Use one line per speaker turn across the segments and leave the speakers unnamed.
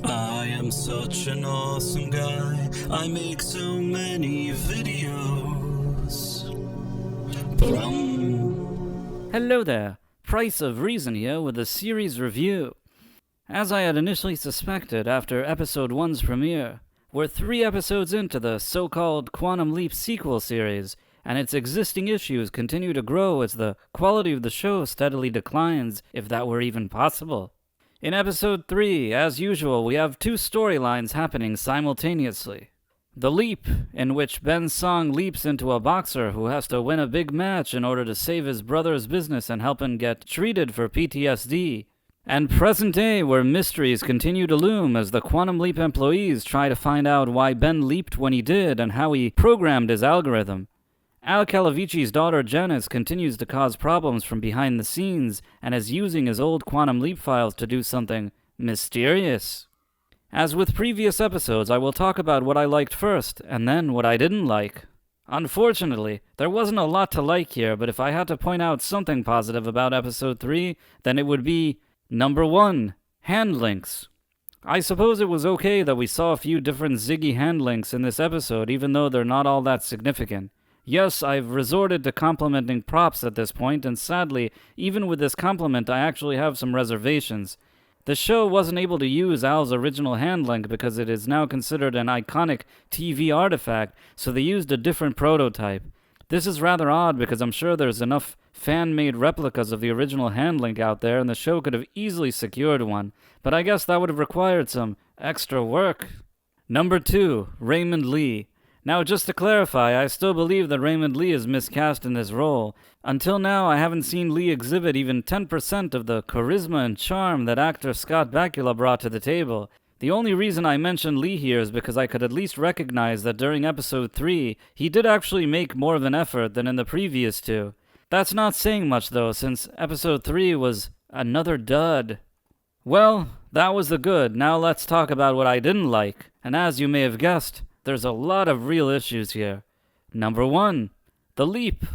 I am such an awesome guy. I make so many videos.
Hello there, Price of Reason here with a series review. As I had initially suspected after episode 1's premiere, we're 3 episodes into the so-called Quantum Leap sequel series, and its existing issues continue to grow as the quality of the show steadily declines, if that were even possible. In episode 3, as usual, we have 2 storylines happening simultaneously. The Leap, in which Ben Song leaps into a boxer who has to win a big match in order to save his brother's business and help him get treated for PTSD. And Present Day, where mysteries continue to loom as the Quantum Leap employees try to find out why Ben leaped when he did and how he programmed his algorithm. Al Calavicci's daughter Janice continues to cause problems from behind the scenes and is using his old Quantum Leap files to do something mysterious. As with previous episodes, I will talk about what I liked first, and then what I didn't like. Unfortunately, there wasn't a lot to like here, but if I had to point out something positive about episode 3, then it would be, number 1, hand links. I suppose it was okay that we saw a few different Ziggy hand links in this episode, even though they're not all that significant. Yes, I've resorted to complimenting props at this point, and sadly, even with this compliment, I actually have some reservations. The show wasn't able to use Al's original hand link because it is now considered an iconic TV artifact, so they used a different prototype. This is rather odd because I'm sure there's enough fan-made replicas of the original hand link out there, and the show could have easily secured one, but I guess that would have required some extra work. Number 2, Raymond Lee. Now, just to clarify, I still believe that Raymond Lee is miscast in this role. Until now, I haven't seen Lee exhibit even 10% of the charisma and charm that actor Scott Bakula brought to the table. The only reason I mention Lee here is because I could at least recognize that during episode 3, he did actually make more of an effort than in the previous 2. That's not saying much though, since episode 3 was another dud. Well, that was the good. Now let's talk about what I didn't like. And as you may have guessed, there's a lot of real issues here. Number 1, the leap.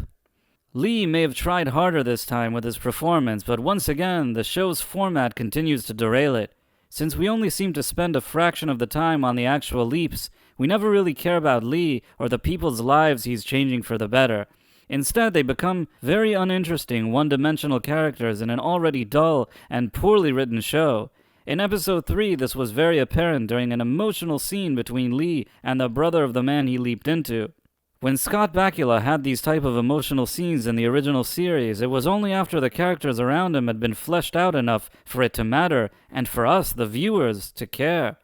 Lee may have tried harder this time with his performance, but once again, the show's format continues to derail it. Since we only seem to spend a fraction of the time on the actual leaps, we never really care about Lee or the people's lives he's changing for the better. Instead, they become very uninteresting, one-dimensional characters in an already dull and poorly written show. In episode 3, this was very apparent during an emotional scene between Lee and the brother of the man he leaped into. When Scott Bakula had these type of emotional scenes in the original series, it was only after the characters around him had been fleshed out enough for it to matter, and for us, the viewers, to care.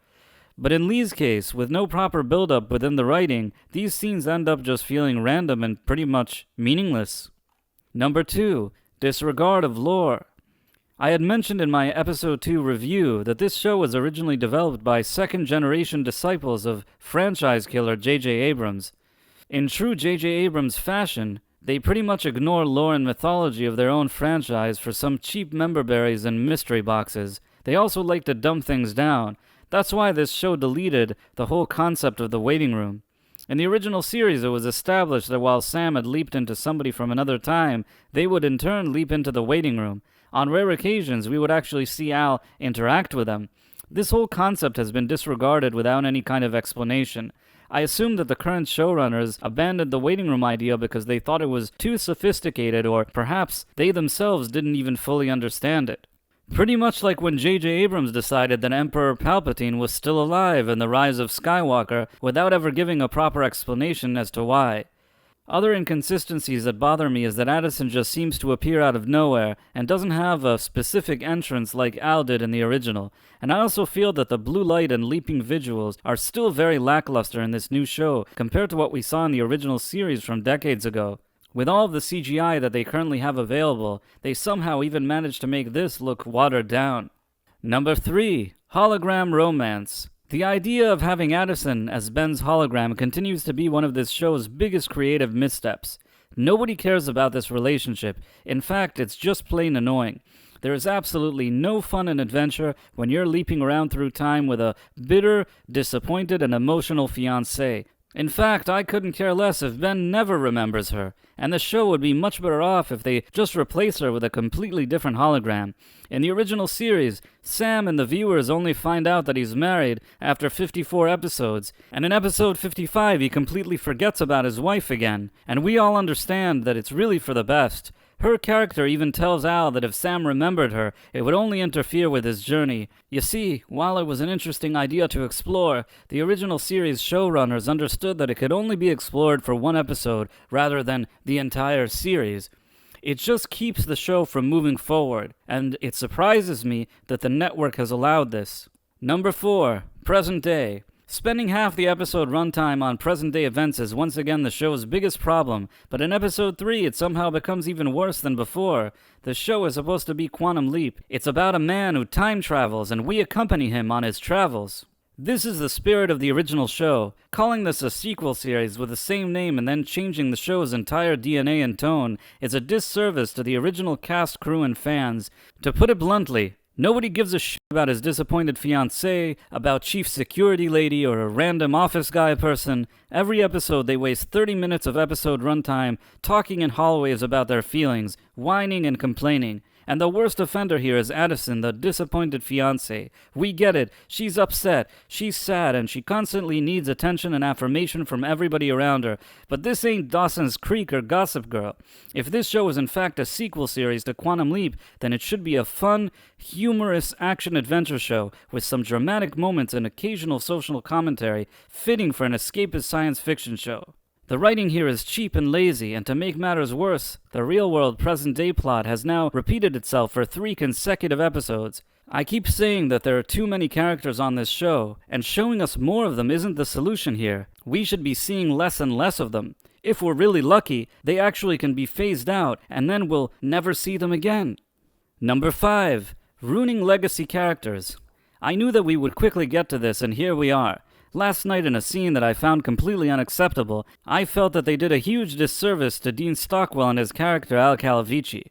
But in Lee's case, with no proper build-up within the writing, these scenes end up just feeling random and pretty much meaningless. Number 2, disregard of lore. I had mentioned in my episode 2 review that this show was originally developed by second-generation disciples of franchise killer J.J. Abrams. In true J.J. Abrams fashion, they pretty much ignore lore and mythology of their own franchise for some cheap member berries and mystery boxes. They also like to dumb things down. That's why this show deleted the whole concept of the waiting room. In the original series, it was established that while Sam had leaped into somebody from another time, they would in turn leap into the waiting room. On rare occasions, we would actually see Al interact with them. This whole concept has been disregarded without any kind of explanation. I assume that the current showrunners abandoned the waiting room idea because they thought it was too sophisticated, or perhaps they themselves didn't even fully understand it. Pretty much like when J.J. Abrams decided that Emperor Palpatine was still alive in The Rise of Skywalker without ever giving a proper explanation as to why. Other inconsistencies that bother me is that Addison just seems to appear out of nowhere and doesn't have a specific entrance like Al did in the original. And I also feel that the blue light and leaping visuals are still very lackluster in this new show compared to what we saw in the original series from decades ago. With all of the CGI that they currently have available, they somehow even managed to make this look watered down. Number 3, hologram romance. The idea of having Addison as Ben's hologram continues to be one of this show's biggest creative missteps. Nobody cares about this relationship. In fact, it's just plain annoying. There is absolutely no fun and adventure when you're leaping around through time with a bitter, disappointed, and emotional fiancé. In fact, I couldn't care less if Ben never remembers her, and the show would be much better off if they just replace her with a completely different hologram. In the original series, Sam and the viewers only find out that he's married after 54 episodes, and in episode 55 he completely forgets about his wife again, and we all understand that it's really for the best. Her character even tells Al that if Sam remembered her, it would only interfere with his journey. You see, while it was an interesting idea to explore, the original series showrunners understood that it could only be explored for one episode rather than the entire series. It just keeps the show from moving forward, and it surprises me that the network has allowed this. Number 4. Present day. Spending half the episode runtime on present-day events is once again the show's biggest problem, but in episode 3 it somehow becomes even worse than before. The show is supposed to be Quantum Leap. It's about a man who time travels, and we accompany him on his travels. This is the spirit of the original show. Calling this a sequel series with the same name and then changing the show's entire DNA and tone is a disservice to the original cast, crew, and fans. To put it bluntly, nobody gives a shit about his disappointed fiancée, about Chief Security Lady, or a random office guy person. Every episode they waste 30 minutes of episode runtime talking in hallways about their feelings, whining and complaining. And the worst offender here is Addison, the disappointed fiancée. We get it. She's upset. She's sad, and she constantly needs attention and affirmation from everybody around her. But this ain't Dawson's Creek or Gossip Girl. If this show is in fact a sequel series to Quantum Leap, then it should be a fun, humorous action-adventure show with some dramatic moments and occasional social commentary, fitting for an escapist science fiction show. The writing here is cheap and lazy, and to make matters worse, the real-world present-day plot has now repeated itself for 3 consecutive episodes. I keep saying that there are too many characters on this show, and showing us more of them isn't the solution here. We should be seeing less and less of them. If we're really lucky, they actually can be phased out, and then we'll never see them again. Number 5. Ruining legacy characters. I knew that we would quickly get to this, and here we are. Last night, in a scene that I found completely unacceptable, I felt that they did a huge disservice to Dean Stockwell and his character Al Calavici.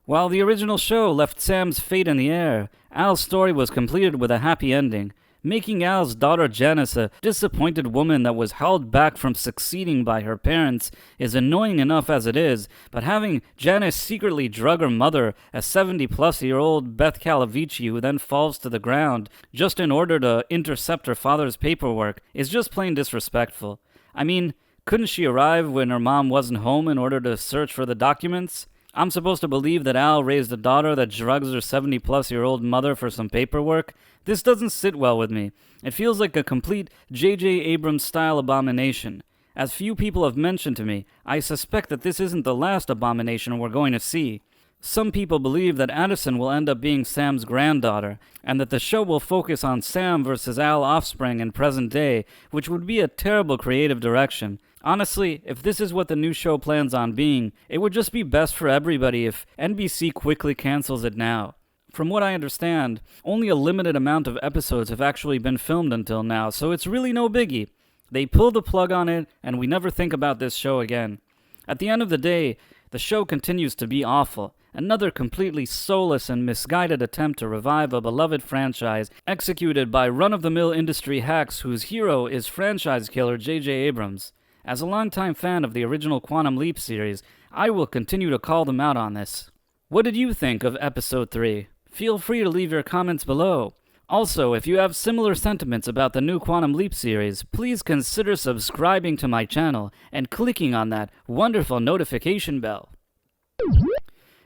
While the original show left Sam's fate in the air, Al's story was completed with a happy ending. Making Al's daughter Janice a disappointed woman that was held back from succeeding by her parents is annoying enough as it is, but having Janice secretly drug her mother, a 70-plus-year-old Beth Calavici who then falls to the ground just in order to intercept her father's paperwork, is just plain disrespectful. I mean, couldn't she arrive when her mom wasn't home in order to search for the documents? I'm supposed to believe that Al raised a daughter that drugs her 70-plus-year-old mother for some paperwork? This doesn't sit well with me. It feels like a complete J.J. Abrams-style abomination. As few people have mentioned to me, I suspect that this isn't the last abomination we're going to see. Some people believe that Addison will end up being Sam's granddaughter, and that the show will focus on Sam versus Al offspring in present day, which would be a terrible creative direction. Honestly, if this is what the new show plans on being, it would just be best for everybody if NBC quickly cancels it now. From what I understand, only a limited amount of episodes have actually been filmed until now, so it's really no biggie. They pull the plug on it, and we never think about this show again. At the end of the day, the show continues to be awful. Another completely soulless and misguided attempt to revive a beloved franchise executed by run-of-the-mill industry hacks whose hero is franchise killer J.J. Abrams. As a longtime fan of the original Quantum Leap series, I will continue to call them out on this. What did you think of Episode 3? Feel free to leave your comments below. Also, if you have similar sentiments about the new Quantum Leap series, please consider subscribing to my channel and clicking on that wonderful notification bell.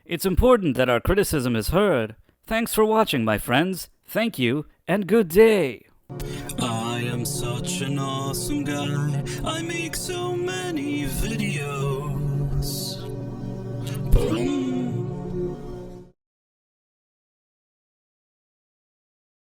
It's important that our criticism is heard. Thanks for watching, my friends. Thank you, and good day.
I am such an awesome guy. I make so many videos.